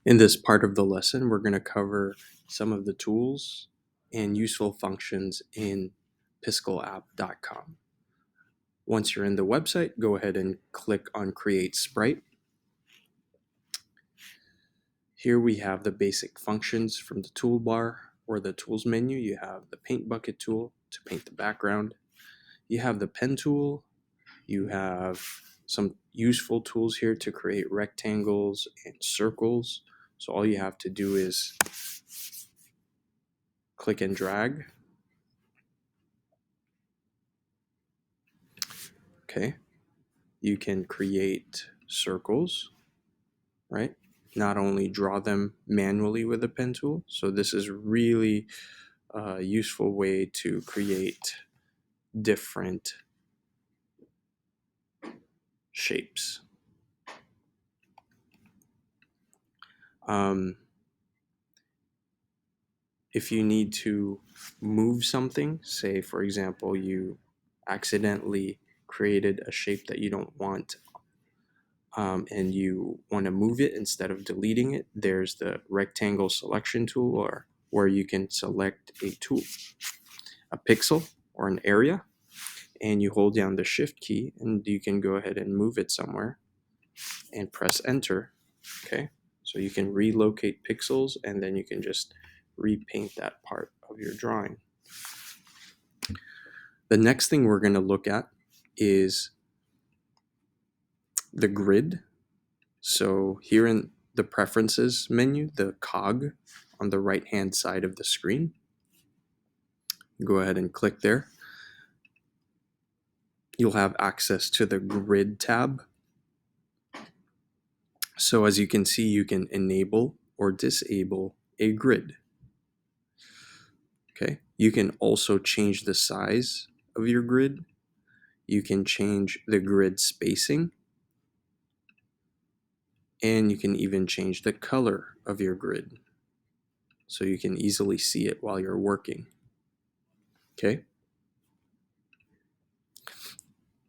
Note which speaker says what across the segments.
Speaker 1: In this part of the lesson, we're going to cover some of the tools and useful functions in piskelapp.com. Once you're in the website, go ahead and click on Create Sprite. Here we have the basic functions from the toolbar or the tools menu. You have the paint bucket tool to paint the background. You have the pen tool. You have some useful tools here to create rectangles and circles. So all you have to do is click and drag. Okay. You can create circles, right? Not only draw them manually with a pen tool. So this is really a useful way to create different shapes. If you need to move something, say for example you accidentally created a shape that you don't want, and you want to move it instead of deleting it, there's the rectangle selection tool, or where you can select a tool, a pixel or an area, and you hold down the shift key and you can go ahead and move it somewhere and press enter. Okay, so you can relocate pixels and then you can just repaint that part of your drawing. The next thing we're going to look at is the grid. So here in the preferences menu, the cog on the right hand side of the screen, go ahead and click there. You'll have access to the grid tab. So as you can see, you can enable or disable a grid. Okay, you can also change the size of your grid. You can change the grid spacing, and you can even change the color of your grid so you can easily see it while you're working. Okay.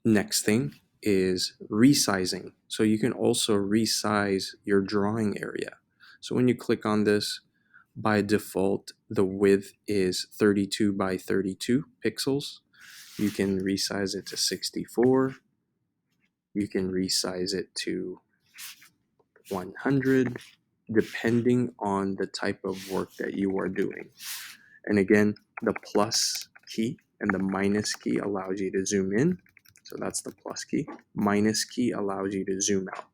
Speaker 1: Next thing is resizing. So you can also resize your drawing area. So when you click on this, by default, the width is 32 by 32 pixels. You can resize it to 64. You can resize it to 100, depending on the type of work that you are doing. And again, the plus key and the minus key allows you to zoom in. So that's the plus key. Minus key allows you to zoom out.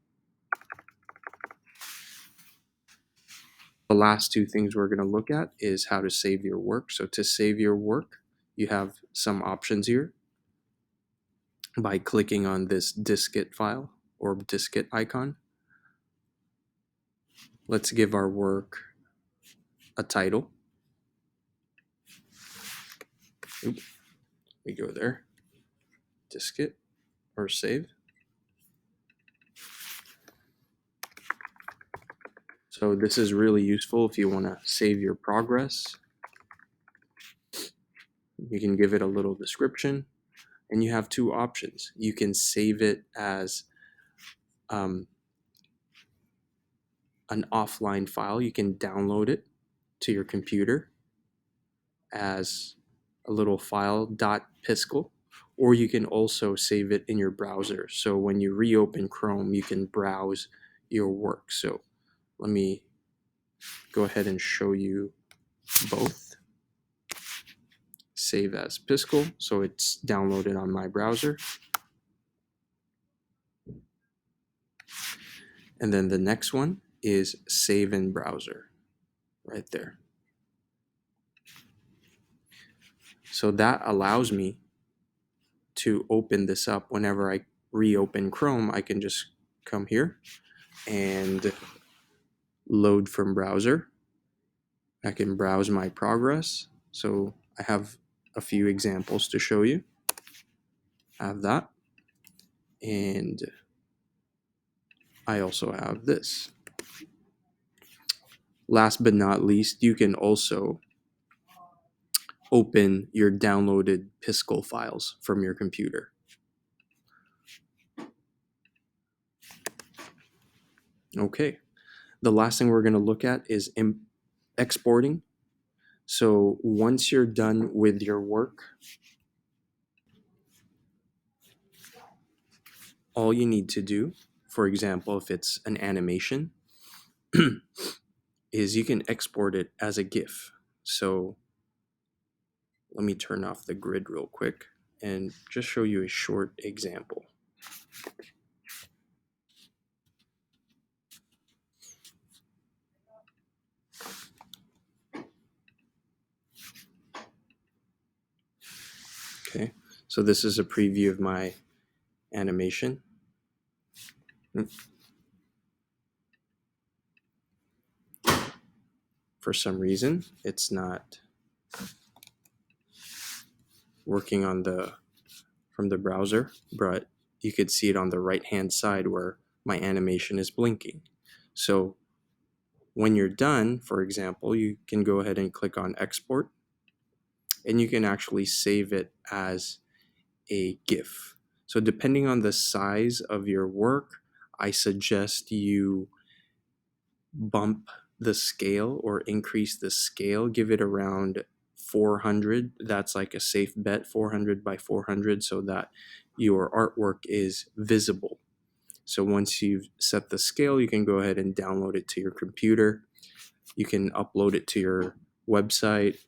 Speaker 1: The last two things we're going to look at is how to save your work. So to save your work, you have some options here by clicking on this diskette file or diskette icon. Let's give our work a title. Oop, we go there, diskette or save. So this is really useful if you want to save your progress. You can give it a little description, and you have two options. You can save it as an offline file. You can download it to your computer as a little file .piskel, or you can also save it in your browser. So when you reopen Chrome, you can browse your work. So let me go ahead and show you both. Save as Piskel, so it's downloaded on my browser. And then the next one is save in browser, right there. So that allows me to open this up. Whenever I reopen Chrome, I can just come here and load from browser. I can browse my progress. So I have a few examples to show you. I have that. And I also have this. Last but not least, you can also open your downloaded Piskel files from your computer. Okay. the last thing we're going to look at is exporting. So once you're done with your work, all you need to do, for example, if it's an animation, is you can export it as a GIF. So let me turn off the grid real quick and just show you a short example. Okay, so this is a preview of my animation. For some reason, it's not working on from the browser, but you could see it on the right hand side where my animation is blinking. So when you're done, for example, you can go ahead and click on export, and you can actually save it as a GIF. So depending on the size of your work, I suggest you bump the scale or increase the scale, give it around 400. That's like a safe bet, 400 by 400, so that your artwork is visible. So once you've set the scale, you can go ahead and download it to your computer. You can upload it to your website,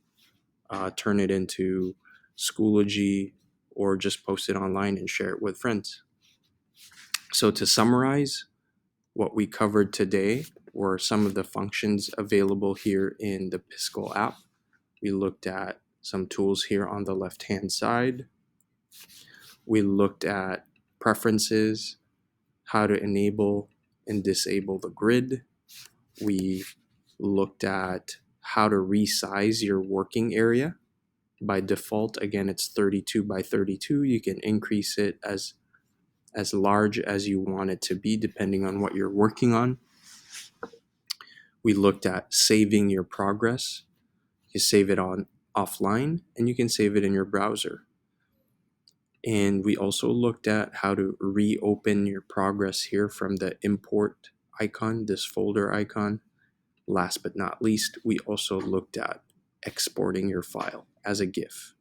Speaker 1: turn it into Schoology, or just post it online and share it with friends. So to summarize, what we covered today were some of the functions available here in the Piskel app. We looked at some tools here on the left-hand side. We looked at preferences, how to enable and disable the grid. We looked at how to resize your working area. By default, again, it's 32 by 32. You can increase it as large as you want it to be depending on what you're working on. We looked at saving your progress. You save it on offline, and you can save it in your browser. And we also looked at how to reopen your progress here from the import icon, this folder icon. Last but not least, we also looked at exporting your file as a GIF.